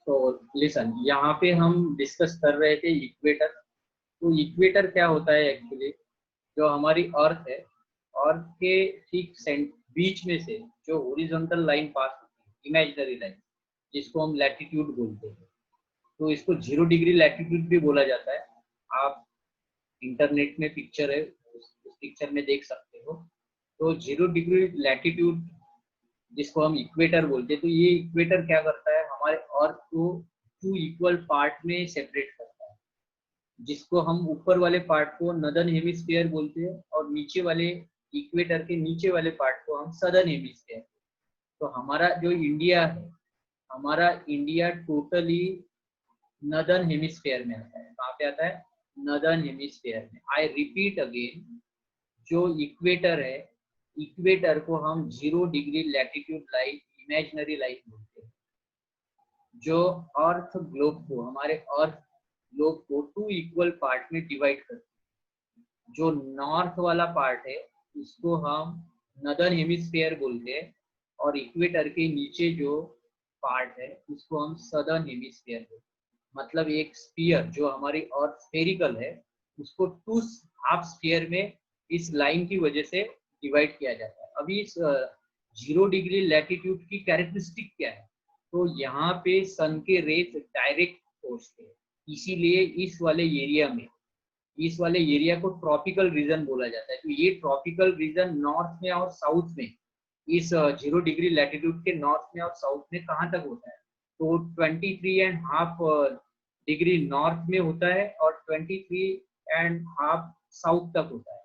तो लिसन, यहाँ पे हम डिस्कस कर रहे थे इक्वेटर। तो इक्वेटर क्या होता है एक्चुअली? जो हमारी अर्थ है, अर्थ के ठीक बीच में से जो हॉरिजॉन्टल लाइन पास होती है, इमेजिनरी लाइन, जिसको हम लैटिट्यूड बोलते हैं। तो इसको 0 डिग्री लैटिट्यूड भी बोला जाता है। आप इंटरनेट में पिक्चर है, उस पिक्चर में देख सकते हो। तो 0 डिग्री लैटिट्यूड जिसको हम इक्वेटर बोलते हैं, तो ये इक्वेटर क्या करता है, हमारे अर्थ को 2 इक्वल पार्ट में सेपरेट करता है। जिसको हम ऊपर वाले पार्ट को नदर्न हेमिस्फीयर बोलते हैं, और नीचे वाले इक्वेटर के नीचे वाले पार्ट को हम सदर्न हेमिस्फीयर। तो हमारा जो इंडिया है, हमारा इंडिया टोटली नदर्न हेमिस्फीयर में आता है। कहाँ पे आता है? नदर्न हेमिस्फीयर में। आई रिपीट अगेन, जो इक्वेटर है, इक्वेटर को हम 0 degree latitude line, imaginary line बोलते हैं। जो अर्थ ग्लोब को, हमारे अर्थ ग्लोब को 2 इक्वल पार्ट में डिवाइड करते हैं। जो नॉर्थ वाला पार्ट है उसको हम नदर्न हेमिस्फीयर बोलते हैं, और इक्वेटर के नीचे जो पार्ट है उसको हम सदर्न हेमिस्फीयर बोलते हैं। मतलब एक स्फीयर जो हमारी अर्थ स्फेरिकल है, उसको 2 हाफ स्फीयर में इस लाइन की वजह से डिवाइड किया जाता है। अभी इस 0 डिग्री लैटिट्यूड की कैरेक्टरिस्टिक क्या है? तो यहाँ पे सन के रेज डायरेक्ट पहुंचते हैं, इसीलिए इस वाले एरिया को ट्रॉपिकल रीजन बोला जाता है। तो ये ट्रॉपिकल रीजन नॉर्थ में और साउथ में, इस 0 डिग्री लैटिट्यूड के नॉर्थ में और साउथ में कहाँ तक होता है? तो 23.5 डिग्री नॉर्थ में होता है, और 23.5 साउथ तक होता है।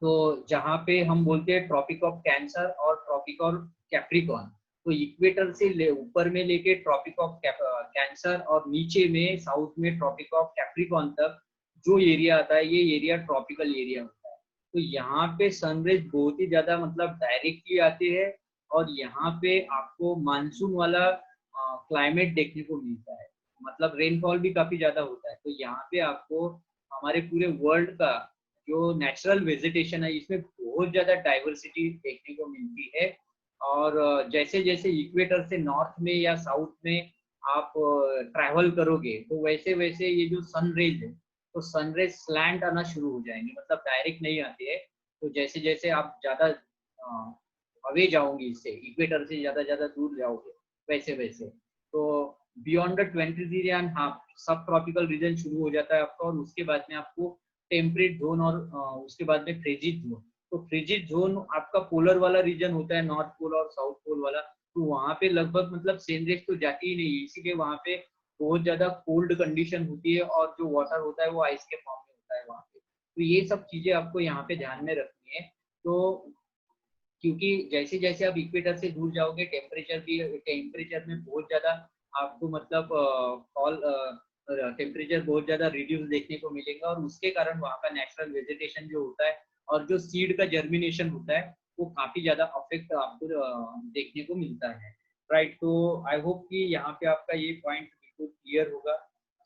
तो जहाँ पे हम बोलते हैं ट्रॉपिक ऑफ कैंसर और ट्रॉपिक ऑफ कैप्रिकॉन। तो इक्वेटर से ऊपर में लेके ट्रॉपिक ऑफ कैंसर, और नीचे में साउथ में ट्रॉपिक ऑफ कैप्रिकॉन तक जो एरिया आता है, ये एरिया ट्रॉपिकल एरिया होता है। तो यहाँ पे सनरेज बहुत ही ज्यादा मतलब डायरेक्टली आते हैं, और यहाँ पे आपको मानसून वाला क्लाइमेट देखने को मिलता है। मतलब रेनफॉल भी काफी ज्यादा होता है। तो यहाँ पे आपको हमारे पूरे वर्ल्ड का जो नेचुरल वेजिटेशन है, इसमें बहुत ज्यादा डाइवर्सिटी देखने को मिलती है। और जैसे जैसे इक्वेटर से नॉर्थ में या साउथ में आप ट्रैवल करोगे, तो वैसे वैसे ये जो सनरेज है, तो सनरेज स्लैंट आना शुरू हो जाएंगे, मतलब डायरेक्ट नहीं आती है। तो जैसे जैसे आप ज्यादा अवे जाओगे, इससे इक्वेटर से ज्यादा दूर जाओगे, वैसे वैसे तो बियॉन्ड द 23.5 सब ट्रॉपिकल रीजन शुरू हो जाता है आपका। और उसके बाद में आपको टेम्परेट जोन, और उसके बाद में फ्रिजिड जोन। तो फ्रिजिड जोन आपका पोलर वाला रीजन होता है, नॉर्थ पोल और साउथ पोल वाला। तो वहां पे लगभग मतलब सनरेज तो जाती ही नहीं है, इसीलिए वहां पे बहुत ज्यादा कोल्ड कंडीशन होती है, और जो वाटर होता है वो आइस के फॉर्म में होता है वहां पे। तो ये सब चीजें आपको यहाँ पे ध्यान में रखनी है। तो क्योंकि जैसे जैसे आप इक्वेटर से दूर जाओगे, टेम्परेचर में बहुत ज्यादा आपको मतलब फॉल टेम्परेचर बहुत ज्यादा रिड्यूस देखने को मिलेगा, और उसके कारण वहाँ का नेचुरल वेजिटेशन जो होता है, और जो सीड का जर्मिनेशन होता है, वो काफी ज्यादा अफेक्ट आपको देखने को मिलता है। राइट। तो आई होप कि यहाँ पे आपका ये पॉइंट बिल्कुल क्लियर होगा।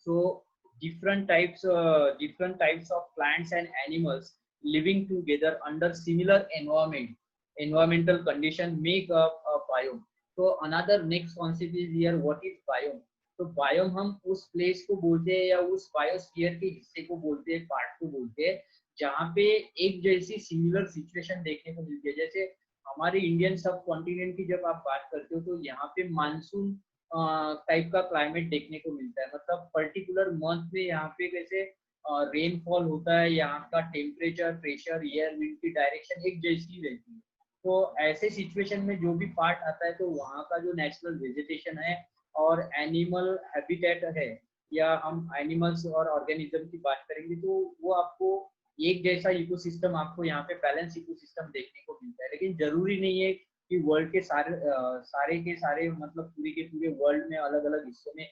सो different types of plants and animals living together under similar environmental condition make up a biome. तो another next concept is here, what is biome? तो बायोम हम उस प्लेस को बोलते हैं, या उस बायोस्फीयर के हिस्से को बोलते हैं, पार्ट को बोलते हैं, जहाँ पे एक जैसी सिमिलर सिचुएशन देखने को मिलती है। जैसे हमारे इंडियन सब कॉन्टिनेंट की जब आप बात करते हो, तो यहाँ पे मानसून टाइप का क्लाइमेट देखने को मिलता है। मतलब पर्टिकुलर मंथ में यहाँ पे कैसे रेनफॉल होता है, यहाँ का टेम्परेचर, प्रेशर, एयर, विंड की डायरेक्शन एक जैसी रहती है। तो ऐसे सिचुएशन में जो भी पार्ट आता है, तो वहाँ का जो नेचुरल वेजिटेशन है और एनिमल हैबिटेट है, या हम एनिमल्स और ऑर्गेनिज्म की बात करेंगे, तो वो आपको एक जैसा इकोसिस्टम, आपको यहाँ पे बैलेंस इकोसिस्टम देखने को मिलता है। लेकिन जरूरी नहीं है कि वर्ल्ड के सारे के सारे मतलब पूरे के पूरे वर्ल्ड में अलग अलग हिस्सों में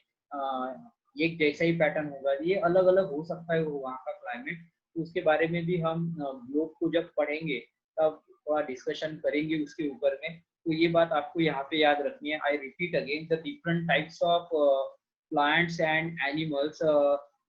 एक जैसा ही पैटर्न होगा। ये अलग अलग हो सकता है वहाँ का क्लाइमेट। तो उसके बारे में भी हम ग्लोब को जब पढ़ेंगे तब थोड़ा डिस्कशन करेंगे उसके ऊपर में। तो ये बात आपको यहाँ पे याद रखनी है। I repeat again, the different types of plants and animals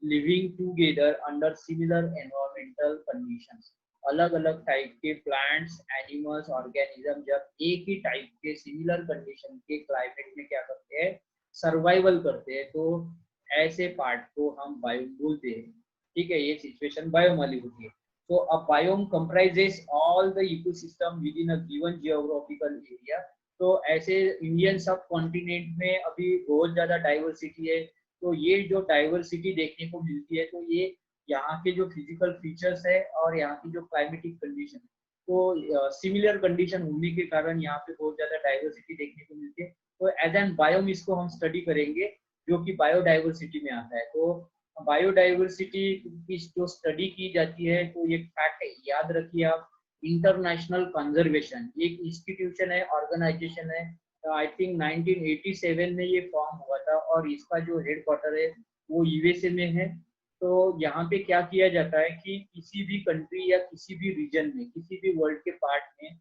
living together under similar environmental conditions. अलग अलग टाइप के प्लांट्स, एनिमल्स, ऑर्गेनिज्म जब एक ही टाइप के सिमिलर कंडीशन के क्लाइमेट में क्या करते हैं, सर्वाइवल करते हैं, तो ऐसे पार्ट को हम बायोम बोलते हैं। ठीक है, ये सिचुएशन बायोम वाली होती है। तो a biome comprises all the ecosystem within a given geographical area. तो ऐसे इंडियन सब कॉन्टिनेंट में अभी बहुत ज्यादा डाइवर्सिटी है। तो ये जो डाइवर्सिटी देखने को मिलती है, तो ये यहाँ के जो फिजिकल फीचर्स है और यहाँ की जो क्लाइमेटिक कंडीशन है, तो सिमिलर कंडीशन होने के कारण यहाँ पे बहुत ज्यादा डाइवर्सिटी देखने को मिलती है। तो एज एन बायोम इसको हम स्टडी करेंगे, जो कि बायोडाइवर्सिटी में आता है। तो बायोडाइवर्सिटी की जो स्टडी की जाती है, तो ये फैक्ट याद रखिए आप। इंटरनेशनल कंजर्वेशन एक इंस्टीट्यूशन है, ऑर्गेनाइजेशन है। आई थिंक 1987 में ये फॉर्म हुआ था, और इसका जो हेडक्वार्टर है वो यूएसए में है। तो यहाँ पे क्या किया जाता है कि किसी भी कंट्री या किसी भी रीजन में, किसी भी वर्ल्ड के पार्ट में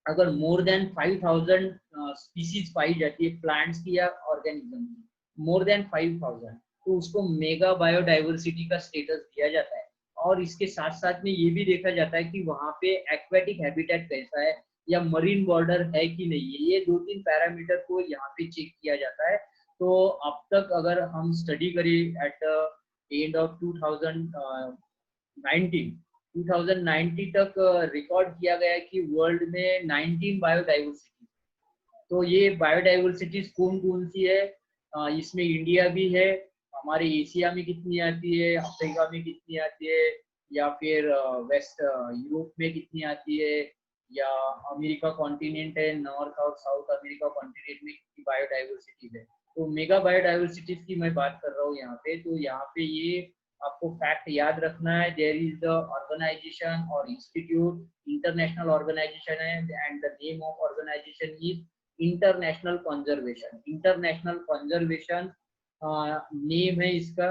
अगर मोर देन 5000 स्पीसीज पाई जाती है, प्लांट्स की या ऑर्गेनिज्म की, मोर देन 5000, तो उसको मेगा बायोडाइवर्सिटी का स्टेटस दिया जाता है। और इसके साथ साथ में ये भी देखा जाता है कि वहाँ पे एक्वेटिक हैबिटेट कैसा है या मरीन बॉर्डर है कि नहीं है। ये दो तीन पैरामीटर को यहाँ पे चेक किया जाता है। तो अब तक अगर हम स्टडी करें एट द एंड ऑफ 2019, 2090 तक रिकॉर्ड किया गया है कि वर्ल्ड में 19 बायोडाइवर्सिटी। तो ये बायोडाइवर्सिटीज कौन कौन सी है, इसमें इंडिया भी है। हमारे एशिया में कितनी आती है, अफ्रीका में कितनी आती है, या फिर वेस्ट यूरोप में कितनी आती है, या अमेरिका कॉन्टिनेंट है, नॉर्थ और साउथ अमेरिका कॉन्टिनेंट में कितनी बायोडाइवर्सिटी है। तो मेगा बायोडाइवर्सिटीज की मैं बात कर रहा हूँ यहाँ पे। तो यहाँ पे ये आपको फैक्ट याद रखना है, देयर इज द ऑर्गेनाइजेशन और इंस्टीट्यूट, इंटरनेशनल ऑर्गेनाइजेशन है, and the name of organisation is international conservation. International conservation name है इसका।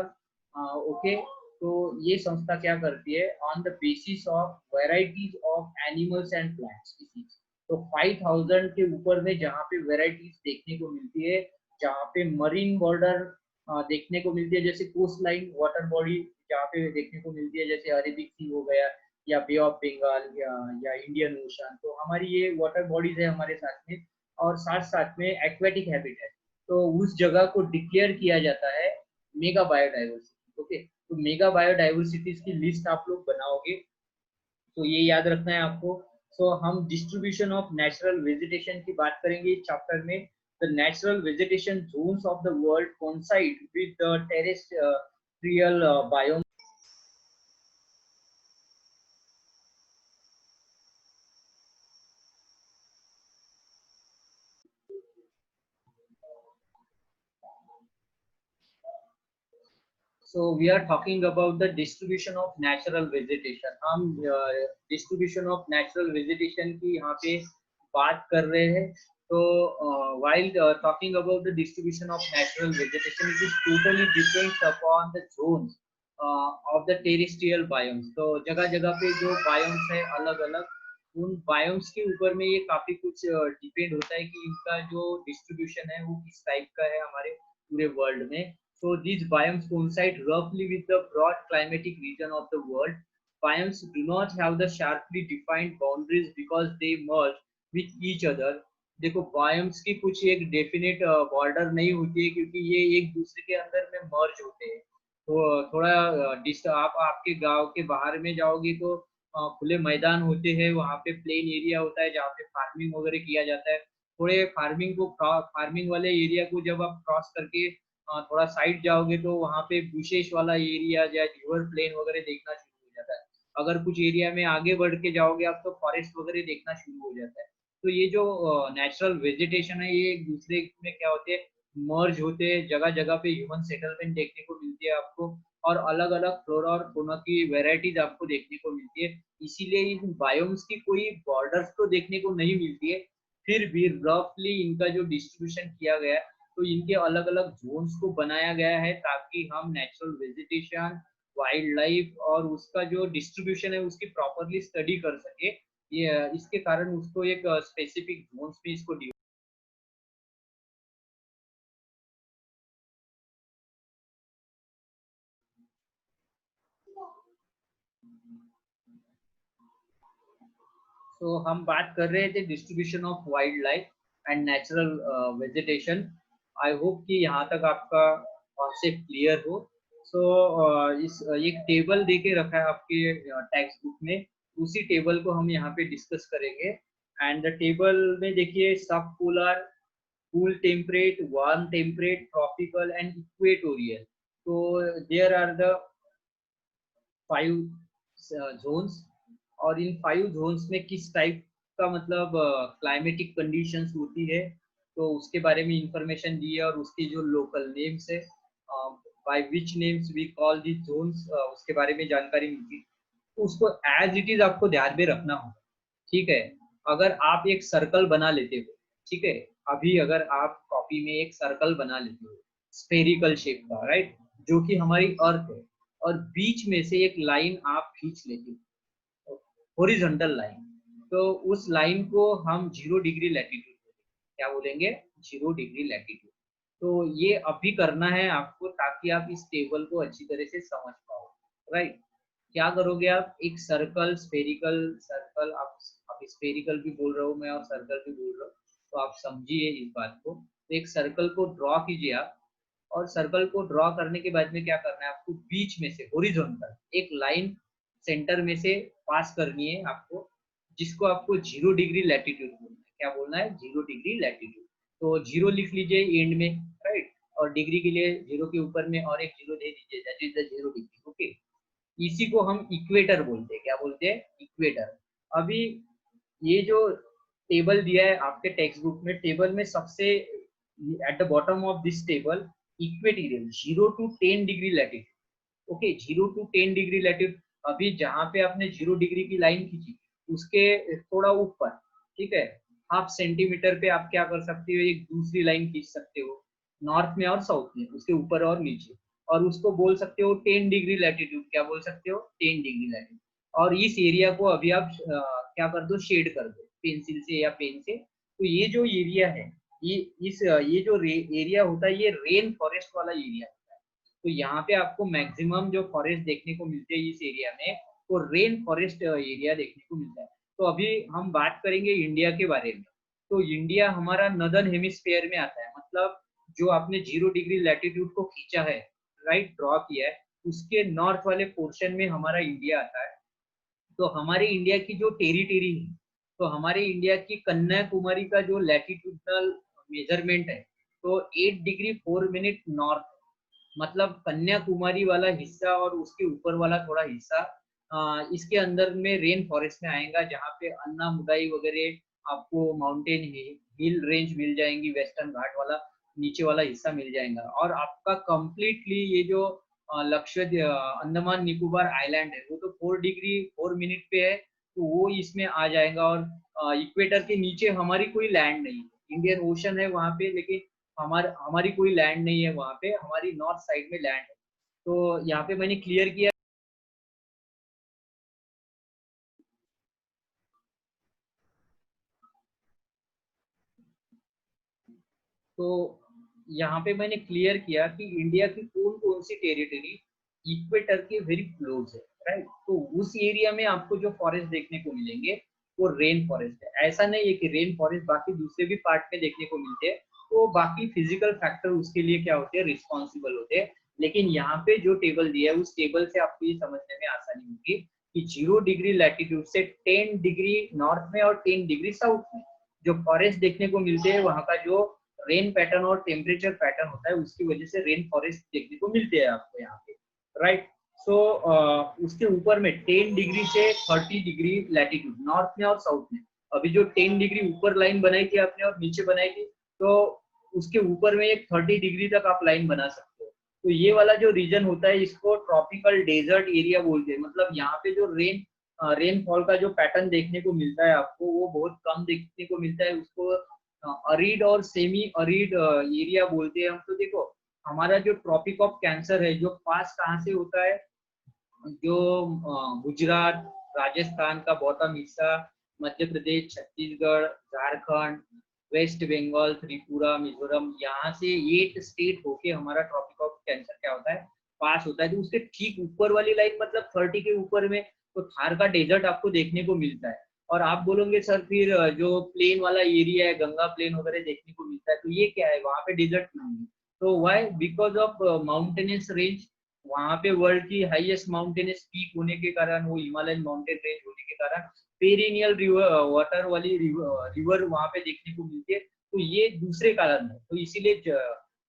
ओके, तो ये संस्था क्या करती है, on the basis of varieties of animals and plant species. तो 5000 के ऊपर में जहाँ पे वेराइटीज देखने को मिलती है, जहाँ पे मरीन बॉर्डर देखने को मिलती है, जैसे कोस्ट लाइन वाटर बॉडी जहाँ पे देखने को मिलती है, जैसे अरेबिक सी हो गया, या बे ऑफ बंगाल, या इंडियन ओशन। तो हमारी ये वाटर बॉडीज है हमारे साथ में, और साथ साथ में एक्वेटिक हैबिटेट। तो उस जगह को डिक्लेयर किया जाता है मेगा बायोडाइवर्सिटी। ओके, तो मेगा बायोडाइवर्सिटीज की लिस्ट आप लोग बनाओगे, तो ये याद रखना है आपको। सो हम डिस्ट्रीब्यूशन ऑफ नेचुरल वेजिटेशन की बात करेंगे इस चैप्टर में। The natural vegetation zones of the world coincide with the terrestrial biome. So we are talking about the distribution of natural vegetation. हम distribution of natural vegetation की यहाँ पे बात कर रहे हैं। तो while talking about the distribution of natural vegetation, it is totally depends upon the zones of the terrestrial biomes. तो जगह जगह पे जो biomes है अलग अलग, उन biomes के ऊपर में ये काफी कुछ डिपेंड होता है कि इनका जो डिस्ट्रीब्यूशन है वो किस टाइप का है हमारे पूरे वर्ल्ड में। So these biomes coincide roughly with the broad climatic region of the world. Biomes do not have the sharply defined boundaries because they merge with each other. देखो biomes की कुछ एक definite border नहीं होती है, क्योंकि ये एक दूसरे के अंदर में merge होते हैं। तो थोड़ा आप आपके गांव के बाहर में जाओगे तो खुले मैदान होते हैं, वहाँ पे प्लेन एरिया होता है जहाँ पे फार्मिंग वगैरह किया जाता है। थोड़े फार्मिंग वाले एरिया को जब आप क्रॉस करके थोड़ा साइड जाओगे, तो वहाँ पे बुशेस वाला एरिया या रिवर प्लेन वगैरह देखना शुरू हो जाता है। अगर कुछ एरिया में आगे बढ़ के जाओगे आप, तो फॉरेस्ट वगैरह देखना शुरू हो जाता है। तो ये जो नेचुरल वेजिटेशन है, ये एक दूसरे में क्या होते हैं, मर्ज होते हैं। जगह जगह पे ह्यूमन सेटलमेंट देखने को मिलती है आपको, और अलग अलग फ्लोरा और फौना की वेराइटीज आपको देखने को मिलती है। इसीलिए इन बायोम्स की कोई बॉर्डर्स तो देखने को नहीं मिलती है, फिर भी रफली इनका जो डिस्ट्रीब्यूशन किया गया है, तो इनके अलग अलग जोन्स को बनाया गया है, ताकि हम नेचुरल वेजिटेशन, वाइल्ड लाइफ और उसका जो डिस्ट्रीब्यूशन है उसकी प्रॉपरली स्टडी कर सके। ये इसके कारण उसको एक स्पेसिफिक जोन्स में इसको हम बात कर रहे थे distribution of wild life and natural vegetation. I hope कि यहाँ तक आपका कॉन्सेप्ट क्लियर हो। सो इस एक टेबल दे के रखा है आपके टेक्स्ट बुक में, उसी टेबल को हम यहाँ पे डिस्कस करेंगे। एंड द टेबल में देखिए सब polar, cool temperate, warm temperate, tropical and equatorial. तो देयर आर द 5 जोन्स, और इन 5 जोन्स में किस टाइप का मतलब क्लाइमेटिक कंडीशंस होती है, तो उसके बारे में इंफॉर्मेशन दी है। और उसके जो लोकल नेम्स है, by which names we call the zones, उसके बारे में जानकारी मिलती है। तो उसको एज इट इज आपको ध्यान में रखना होगा, ठीक है। अगर आप एक सर्कल बना लेते हो, ठीक है, अभी अगर आप कॉपी में एक सर्कल बना लेते हो स्फेरिकल शेप का, राइट, जो कि हमारी अर्थ है, और बीच में से एक लाइन आप खींच लेते हो, हॉरिजॉन्टल लाइन, तो उस लाइन को हम 0 डिग्री लैटिट्यूड, क्या बोलेंगे, 0 डिग्री लैटिट्यूड। तो ये अभी करना है आपको, ताकि आप इस टेबल को अच्छी तरह से समझ पाओ, राइट। क्या करोगे आप, एक सर्कल, स्फेरिकल सर्कल, आप स्फेरिकल भी बोल रहे हो मैं, और सर्कल भी बोल रहा हूँ, तो आप समझिए इस बात को। तो एक सर्कल को ड्रॉ कीजिए आप, और सर्कल को ड्रॉ करने के बाद में क्या करना है आपको, बीच में से हॉरिजॉन्टल एक लाइन सेंटर में से पास करनी है आपको, जिसको आपको 0 डिग्री लैटिट्यूड बोलना है। क्या बोलना है, 0 डिग्री लैटिट्यूड। तो 0 लिख लीजिए एंड में, राइट, और डिग्री के लिए 0 के ऊपर में और एक 0 दे दीजिए, that is the 0 degree. Okay, इसी को हम इक्वेटर बोलते हैं। क्या बोलते हैं, इक्वेटर। अभी ये जो टेबल दिया है आपके टेक्स्ट बुक में, टेबल में सबसे at the bottom of this table, equatorial 0 to 10 degree latitude. Okay, 0 to 10 degree latitude. अभी जहां पे आपने 0 डिग्री की लाइन खींची, उसके थोड़ा ऊपर, ठीक है, हाफ सेंटीमीटर पे आप क्या कर सकते हो, एक दूसरी लाइन खींच सकते हो, नॉर्थ में और साउथ में, उसके ऊपर और नीचे, और उसको बोल सकते हो 10 डिग्री लैटिट्यूड। क्या बोल सकते हो, 10 डिग्री लैटिट्यूड। और इस एरिया को अभी आप क्या कर दो, शेड कर दो पेंसिल से या पेन से। तो ये जो एरिया है, ये ये जो एरिया होता है, ये रेन फॉरेस्ट वाला एरिया होता है। तो यहाँ पे आपको मैक्सिमम जो फॉरेस्ट देखने को मिलते हैं इस एरिया में, वो रेन फॉरेस्ट एरिया देखने को मिलता है। तो अभी हम बात करेंगे इंडिया के बारे में। तो इंडिया हमारा नदर्न हेमिस्फीयर में आता है, मतलब जो आपने 0 डिग्री लैटिट्यूड को खींचा है, राइट, ड्रॉ किया है, उसके नॉर्थ वाले पोर्शन में हमारा इंडिया आता है। तो हमारे इंडिया की जो टेरिटरी है, तो हमारे इंडिया की कन्याकुमारी का जो लैटिट्यूडनल मेजरमेंट है, तो 8 डिग्री 4 मिनट नॉर्थ, मतलब कन्याकुमारी वाला हिस्सा और उसके ऊपर वाला थोड़ा हिस्सा, इसके अंदर में रेन फॉरेस्ट में आएगा, जहाँ पे अन्ना मुदाई वगैरह आपको माउंटेन हिल रेंज मिल जाएंगी, वेस्टर्न घाट वाला नीचे वाला हिस्सा मिल जाएगा। और आपका कंप्लीटली ये जो लक्षद्वीप अंडमान निकोबार आइलैंड है, वो तो 4 डिग्री 4 मिनट पे है, तो वो इसमें आ जाएगा। और इक्वेटर के नीचे हमारी कोई लैंड नहीं है, इंडियन ओशन है वहाँ पे, लेकिन हमारी कोई लैंड नहीं है वहाँ पे, हमारी नॉर्थ साइड में लैंड है। तो यहाँ पे मैंने क्लियर किया। तो यहाँ पे मैंने क्लियर किया कि इंडिया की कौन कौन सी टेरिटरी इक्वेटर के वेरी क्लोज है, राइट। तो उस एरिया में आपको जो फॉरेस्ट देखने को मिलेंगे, वो रेन फॉरेस्ट है। ऐसा नहीं है कि रेन फॉरेस्ट बाकी दूसरे भी पार्ट में देखने को मिलते हैं, तो बाकी फिजिकल फैक्टर उसके लिए क्या होते हैं, रिस्पॉन्सिबल होते हैं। लेकिन यहाँ पे जो टेबल दिया है, उस टेबल से आपको ये समझने में आसानी होगी कि 0 डिग्री लैटिट्यूड से 10 डिग्री नॉर्थ में और 10 डिग्री साउथ में जो फॉरेस्ट देखने को मिलते हैं, वहाँ का जो रेन पैटर्न और टेम्परेचर पैटर्न होता है, उसकी वजह से रेन फॉरेस्ट देखने को मिलते हैं आपको यहाँ पे, राइट। सो उसके ऊपर में 10 डिग्री से 30 डिग्री लैटिट्यूड नॉर्थ में और साउथ में। अभी जो 10 डिग्री ऊपर लाइन बनाई थी आपने और नीचे बनाई थी, तो उसके ऊपर में एक 30 डिग्री तक आप लाइन बना सकते हो। तो ये वाला जो रीजन होता है, इसको ट्रॉपिकल डेजर्ट एरिया बोलते हैं। मतलब यहाँ पे जो रेनफॉल का जो पैटर्न देखने को मिलता है आपको, वो बहुत कम देखने को मिलता है। उसको अरीड और सेमी अरीड एरिया बोलते हैं हम। तो देखो, हमारा जो ट्रॉपिक ऑफ कैंसर है, जो पास कहाँ से होता है, जो गुजरात, राजस्थान का बॉटम हिस्सा, मध्य प्रदेश, छत्तीसगढ़, झारखंड, वेस्ट बंगाल, त्रिपुरा, मिजोरम, यहाँ से 8 स्टेट होके हमारा ट्रॉपिक ऑफ कैंसर क्या होता है, पास होता है। तो उसके ठीक ऊपर वाली लाइन, मतलब 30 के ऊपर में, तो थार का डेजर्ट आपको देखने को मिलता है। और आप बोलोगे सर फिर जो प्लेन वाला एरिया है, गंगा प्लेन वगैरह देखने को मिलता है, तो ये क्या है, वहां पे डेजर्ट तो why, because of mountainous range, वहाँ पे वर्ल्ड की हाईएस्ट माउंटेनस पीक होने के कारण, वो हिमालयन माउंटेन रेंज होने के कारण पेरिनियल रिवर वाटर वाली रिवर वहाँ पे देखने को मिलती है। तो ये दूसरे कारण है। तो इसीलिए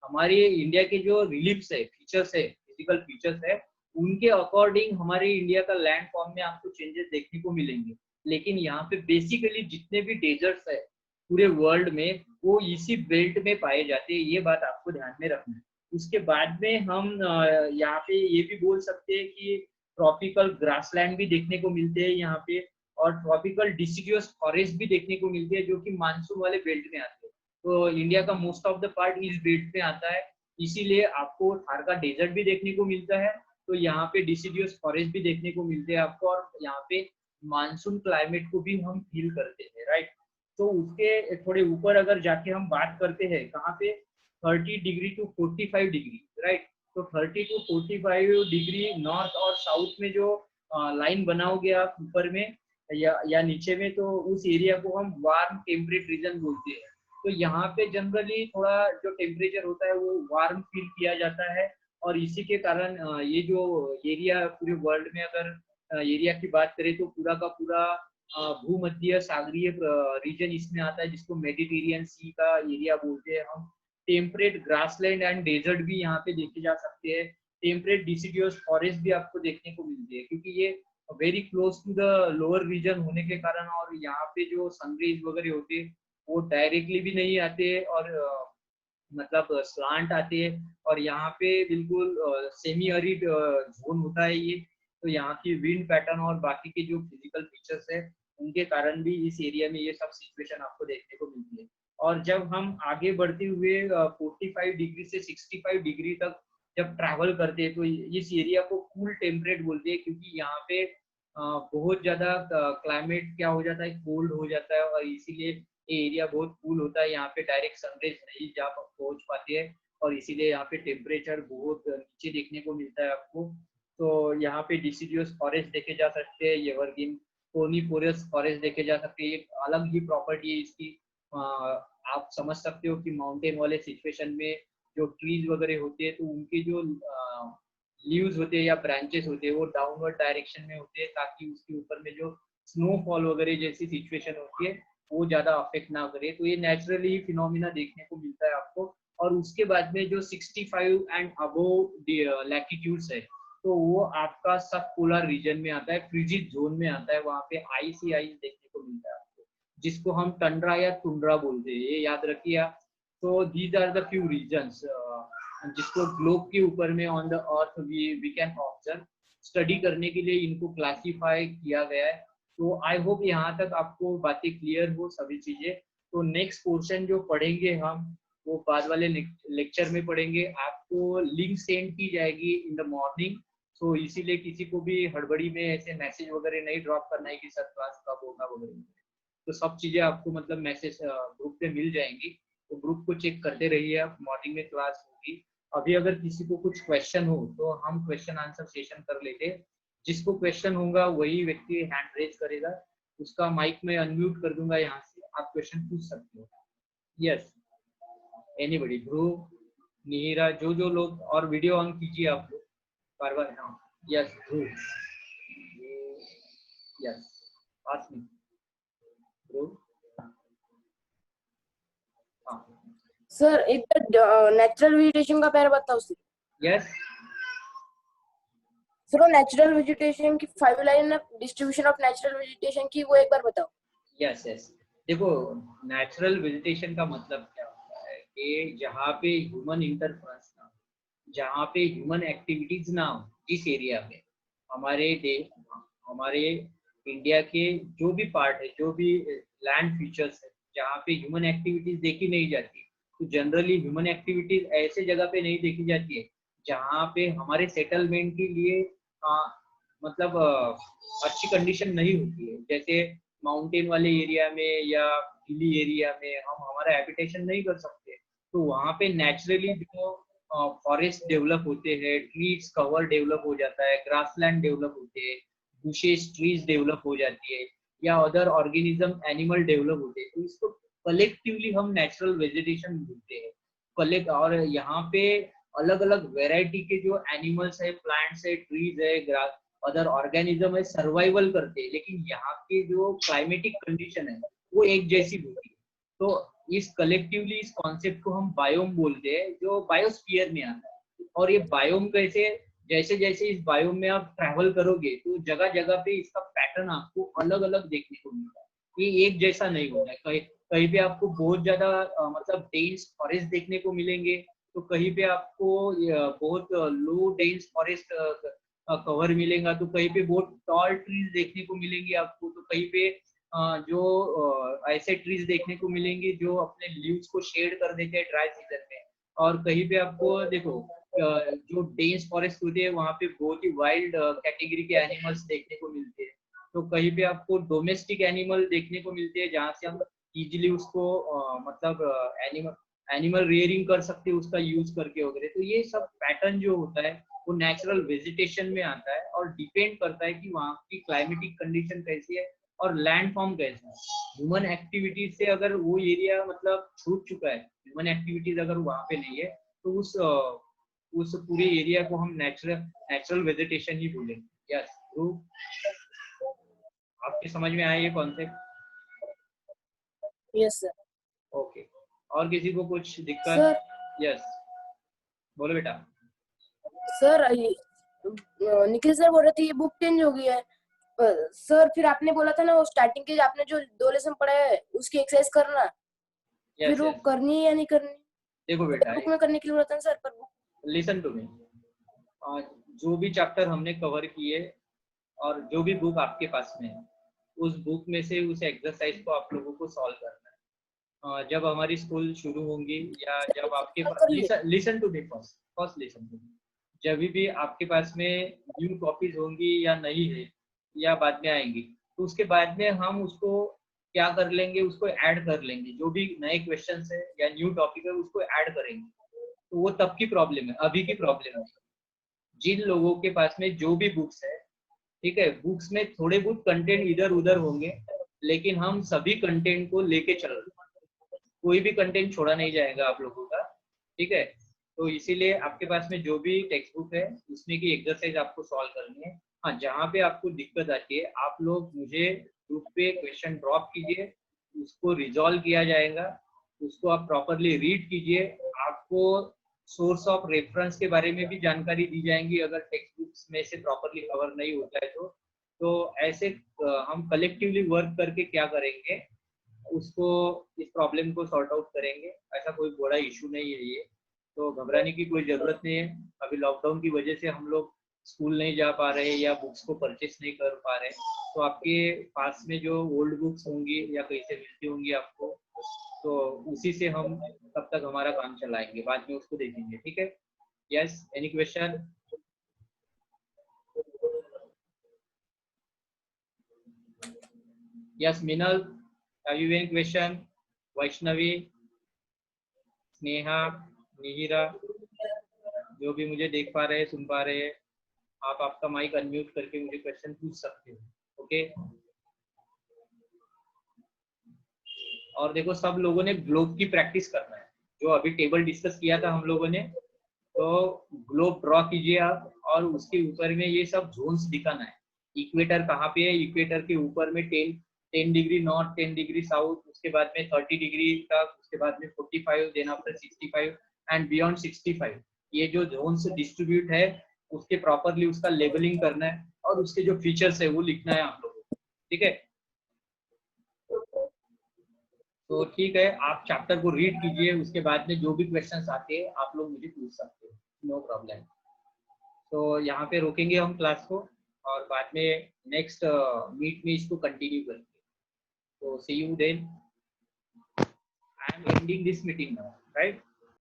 हमारे इंडिया के जो रिलीफ्स है, फीचर्स है, फिजिकल फीचर्स है, उनके अकॉर्डिंग हमारे इंडिया का लैंड फॉर्म में आपको चेंजेस देखने को मिलेंगे। लेकिन यहाँ पे बेसिकली जितने भी डेजर्ट्स है पूरे वर्ल्ड में, वो इसी बेल्ट में पाए जाते हैं। ये बात आपको ध्यान में रखना है। उसके बाद में हम यहाँ पे ये भी बोल सकते हैं कि ट्रॉपिकल ग्रासलैंड भी देखने को मिलते हैं यहाँ पे, और ट्रॉपिकल डिसिडियस फॉरेस्ट भी देखने को मिलती है, जो कि मानसून वाले बेल्ट में आते हैं। तो इंडिया का मोस्ट ऑफ द पार्ट इस बेल्ट में आता है, इसीलिए आपको थार का डेजर्ट भी देखने को मिलता है। तो यहाँ पे डिसिडियस फॉरेस्ट भी देखने को मिलते हैं आपको, और यहाँ पे मानसून क्लाइमेट को भी हम फील करते हैं, राइट। तो उसके थोड़े ऊपर अगर जाके हम बात करते हैं, कहाँ पे 30 डिग्री टू 45 डिग्री, राइट। तो 30 टू 45 डिग्री नॉर्थ और साउथ में जो लाइन बनाओगे आप ऊपर में या नीचे में, तो उस एरिया को हम वार्म टेम्परेट रीजन बोलते हैं। तो यहाँ पे जनरली थोड़ा जो टेम्परेचर होता है वो वार्म फील किया जाता है, और इसी के कारण ये जो एरिया पूरे वर्ल्ड में अगर एरिया की बात करें तो पूरा का पूरा भूमध्य सागरीय रीजन इसमें आता है, जिसको मेडिटेरियन सी का एरिया बोलते हैं हम। टेम्परेट ग्रासलैंड एंड डेजर्ट भी यहाँ पे देखे जा सकते हैं। टेम्परेट डिसिडियस फॉरेस्ट भी आपको देखने को मिलती है, क्योंकि ये very close to the lower region होने के कारण, और यहाँ पे जो सनरेज वगैरह होते हैं वो डायरेक्टली भी नहीं आते, और मतलब स्लांट आते हैं, और यहाँ पे बिल्कुल सेमी अरिड जोन होता है ये। तो यहाँ की विंड पैटर्न और बाकी के जो फिजिकल फीचर्स है, उनके कारण भी इस एरिया में ये सब सिचुएशन आपको देखने को मिलती है। और जब हम आगे बढ़ते हुए 45 डिग्री से 65 डिग्री तक जब ट्रैवल करते हैं, तो इस एरिया को कूल टेम्परेट बोलते हैं, क्योंकि यहाँ पे बहुत ज्यादा क्लाइमेट क्या हो जाता है, कोल्ड हो जाता है, और इसीलिए ये एरिया बहुत कूल होता है। यहाँ पे डायरेक्ट सनराइज नहीं जा पहुंच पाती है, और इसीलिए यहाँ पे टेम्परेचर बहुत नीचे देखने को मिलता है आपको। तो यहाँ पे डिसिडियस फॉरेस्ट देखे जा सकते हैं, एवरग्रीन कोनिफोरस फॉरेस्ट देखे जा सकते हैं। एक अलग ही प्रॉपर्टी है इसकी। आप समझ सकते हो कि माउंटेन वाले सिचुएशन में जो ट्रीज वगैरह होते हैं, तो उनके जो लीव्स होते हैं या ब्रांचेस होते हैं वो डाउनवर्ड डायरेक्शन में होते हैं, ताकि उसके ऊपर में जो स्नोफॉल वगैरह जैसी सिचुएशन होती है वो ज्यादा अफेक्ट ना करे। तो ये नेचुरली फिनोमिना देखने को मिलता है आपको। और उसके बाद में जो 65 एंड अबोव लैटिट्यूड्स है, तो वो आपका सब पोलर रीजन में आता है, फ्रिजिड जोन में आता है। वहाँ पे आइस ही आइस देखने को मिलता है आपको, जिसको हम टंड्रा या टुंड्रा बोलते हैं, ये याद रखिए आप। तो these are the few regions जिसको ग्लोब के ऊपर में on the earth we can observe. Study करने के लिए इनको क्लासिफाई किया गया है। तो आई होप यहाँ तक आपको बातें क्लियर हो सभी चीजें। तो नेक्स्ट पोर्शन जो पढ़ेंगे हम, वो बाद वाले लेक्चर में पढ़ेंगे। आपको लिंक सेंड की जाएगी इन द मॉर्निंग। तो इसीलिए किसी को भी हड़बड़ी में ऐसे मैसेज वगैरह नहीं ड्रॉप करना है कि सर क्लास कब होगा वगैरह। तो सब चीजें आपको मतलब मैसेज ग्रुप पे मिल जाएंगी। तो ग्रुप को चेक करते रहिए आप, मॉर्निंग में क्लास होगी। अभी अगर किसी को कुछ क्वेश्चन हो तो हम क्वेश्चन आंसर सेशन कर लेते। जिसको क्वेश्चन होगा वही व्यक्ति हैंड रेज करेगा, उसका माइक में अनम्यूट कर दूंगा यहाँ से, आप क्वेश्चन पूछ सकते हो। यस, एनीबॉडी, ध्रुव, नीरा, जो जो लोग, और वीडियो ऑन कीजिए आप लोग बार बार। हाँ, यस ध्रुव, यस, पास में ध्रुव। हाँ सर, एक नेचुरल वेजिटेशन का पैर बताओ sir. Yes sir, natural vegetation की 5 line distribution of natural vegetation की वो एक बार बताओ। यस यस, देखो नेचुरल वेजिटेशन का मतलब क्या होता है कि जहाँ पे ह्यूमन इंटरफेरेंस ना, जहाँ पे ह्यूमन एक्टिविटीज ना हो, जिस एरिया में हमारे इंडिया के जो भी पार्ट है, जो भी लैंड फीचर्स है, जहाँ पे ह्यूमन एक्टिविटीज देखी नहीं जाती। तो जनरली ह्यूमन एक्टिविटीज ऐसे जगह पे नहीं देखी जाती है जहाँ पे हमारे सेटलमेंट के लिए मतलब अच्छी कंडीशन नहीं होती है। जैसे माउंटेन वाले एरिया में या हिली एरिया में हम हमारा हैबिटेशन नहीं कर सकते। तो वहाँ पे नेचुरली जो फॉरेस्ट डेवलप होते हैं, ट्रीज कवर डेवलप हो जाता है, ग्रासलैंड डेवलप होते हैं, बुशेस ट्रीज डेवलप हो जाती है, या अदर ऑर्गेनिज्म एनिमल डेवलप होते हैं। तो इसको कलेक्टिवली हम नेचुरल वेजिटेशन बोलते हैं। कलेक्ट, और यहाँ पे अलग अलग वेराइटी के जो एनिमल्स है, प्लांट्स है, ट्रीज है, अदर ऑर्गेनिज्म है, सर्वाइवल करते हैं, लेकिन यहाँ के जो क्लाइमेटिक कंडीशन है वो एक जैसी होती है। तो इस कलेक्टिवली इस कॉन्सेप्ट को हम बायोम बोलते हैं, जो बायोस्फीयर में आता है। और ये बायोम कैसे, जैसे जैसे इस बायोम में आप ट्रैवल करोगे तो जगह जगह पे इसका पैटर्न आपको अलग अलग देखने को मिलता है, ये एक जैसा नहीं होता है। कहीं कहीं पे आपको बहुत ज्यादा मतलब डेंस फॉरेस्ट देखने को मिलेंगे, तो कहीं पे आपको बहुत लो डेंस फॉरेस्ट कवर मिलेगा, तो कहीं पे बहुत टॉल ट्रीज देखने को मिलेंगे आपको, तो कहीं पे जो ऐसे ट्रीज देखने को मिलेंगे जो अपने लीव्स को शेड कर देते हैं ड्राई सीजन में। और कहीं पे आपको देखो जो डेंस फॉरेस्ट होते हैं वहाँ पे बहुत ही वाइल्ड कैटेगरी के एनिमल्स देखने को मिलते हैं। तो कहीं पे आपको डोमेस्टिक एनिमल देखने को मिलते हैं जहाँ से हम इजीली उसको मतलब एनिमल रियरिंग कर सकते हैं उसका यूज करके वगैरह। तो ये सब पैटर्न जो होता है वो नेचुरल वेजिटेशन में आता है और डिपेंड करता है कि वहाँ की क्लाइमेटिक कंडीशन कैसी है और लैंड फॉर्म कैसा है। ह्यूमन एक्टिविटीज से अगर वो एरिया मतलब छूट चुका है, ह्यूमन एक्टिविटीज अगर वहाँ पे नहीं है, तो उस पूरे एरिया को हम नेचुरल वेजिटेशन ही बोलेंगे। यस, आपके समझ में आया ये कॉन्सेप्ट? Yes sir. ओके, और किसी को कुछ दिक्कत? सर यस, बोलो बेटा। सर निखिल सर बोल रहे थे ये बुक चेंज हो गई है। सर फिर आपने बोला था ना वो स्टार्टिंग के आपने जो 2 लेसन पढ़ा है उसकी एक्सरसाइज करना, फिर वो करनी है या नहीं करनी? देखो बेटा, बुक में करने के लिए बोला था सर, पर बुक लिसन टू मी। जो भी चैप्टर हमने कवर किए और जो भी बुक आपके पास में है, उस बुक में से उस एक्सरसाइज को आप लोगों को सॉल्व करना है। जब हमारी स्कूल शुरू होंगी या जब आपके listen to me first listen to me, जब भी आपके पास में न्यू कॉपीज होंगी या नहीं है या बाद में आएंगी, तो उसके बाद में हम उसको क्या कर लेंगे, उसको ऐड कर लेंगे। जो भी नए क्वेश्चंस है या न्यू टॉपिक है उसको ऐड करेंगे। तो वो तब की प्रॉब्लम है, अभी की प्रॉब्लम है। जिन लोगों के पास में जो भी बुक्स है, ठीक है, बुक्स में थोड़े बहुत कंटेंट इधर उधर होंगे, लेकिन हम सभी कंटेंट को लेके चल रहे हैं, कोई भी कंटेंट छोड़ा नहीं जाएगा आप लोगों का, ठीक है। तो इसीलिए आपके पास में जो भी टेक्स्ट बुक है उसमें की एक्सरसाइज आपको सॉल्व करनी है। हाँ, जहाँ पे आपको दिक्कत आती है आप लोग मुझे ग्रुप पे क्वेश्चन ड्रॉप कीजिए, उसको रिजॉल्व किया जाएगा, उसको आप प्रॉपरली रीड कीजिए। आपको सोर्स ऑफ रेफरेंस के बारे में भी जानकारी दी जाएंगी अगर टेक्स्ट बुक्स में से प्रॉपरली कवर नहीं होता है तो ऐसे हम कलेक्टिवली वर्क करके क्या करेंगे, उसको इस प्रॉब्लम को सॉर्ट आउट करेंगे। ऐसा कोई बड़ा इशू नहीं है ये, तो घबराने की कोई जरूरत नहीं है। अभी लॉकडाउन की वजह से हम लोग स्कूल नहीं जा पा रहे या बुक्स को परचेस नहीं कर पा रहे, तो आपके पास में जो ओल्ड बुक्स होंगी या कहीं से मिलती होंगी आपको, तो उसी से हम तब तक हमारा काम चलाएंगे, बाद में उसको देखेंगे, ठीक है। Yes, any question? Yes Meenal, have you any question? Vaishnavi, Sneha, Mihira, जो भी मुझे देख पा रहे हैं, सुन पा रहे हैं, आप आपका माइक अनम्यूट करके मुझे क्वेश्चन पूछ सकते हो, ओके। और देखो, सब लोगों ने ग्लोब की प्रैक्टिस करना है, जो अभी टेबल डिस्कस किया था हम लोगों ने, तो ग्लोब ड्रॉ कीजिए आप, और उसके ऊपर में ये सब जोन्स दिखाना है। इक्वेटर कहाँ पे है, इक्वेटर के ऊपर में 10 डिग्री नॉर्थ, 10 डिग्री साउथ, उसके बाद में 30 डिग्री तक, उसके बाद में 45, देन आफ्टर 65 एंड बियॉन्ड 65। ये जो जोन्स डिस्ट्रीब्यूट है उसके प्रॉपरली उसका लेबलिंग करना है और उसके जो फीचर्स है वो लिखना है आप लोगों को, ठीक है। तो ठीक है, आप चैप्टर को रीड कीजिए, उसके बाद में जो भी क्वेश्चंस आते हैं आप लोग मुझे पूछ सकते हो, नो प्रॉब्लम। तो यहाँ पे रोकेंगे हम क्लास को और बाद में नेक्स्ट मीट में इसको कंटिन्यू करेंगे। तो see you then. I am ending this meeting now, right?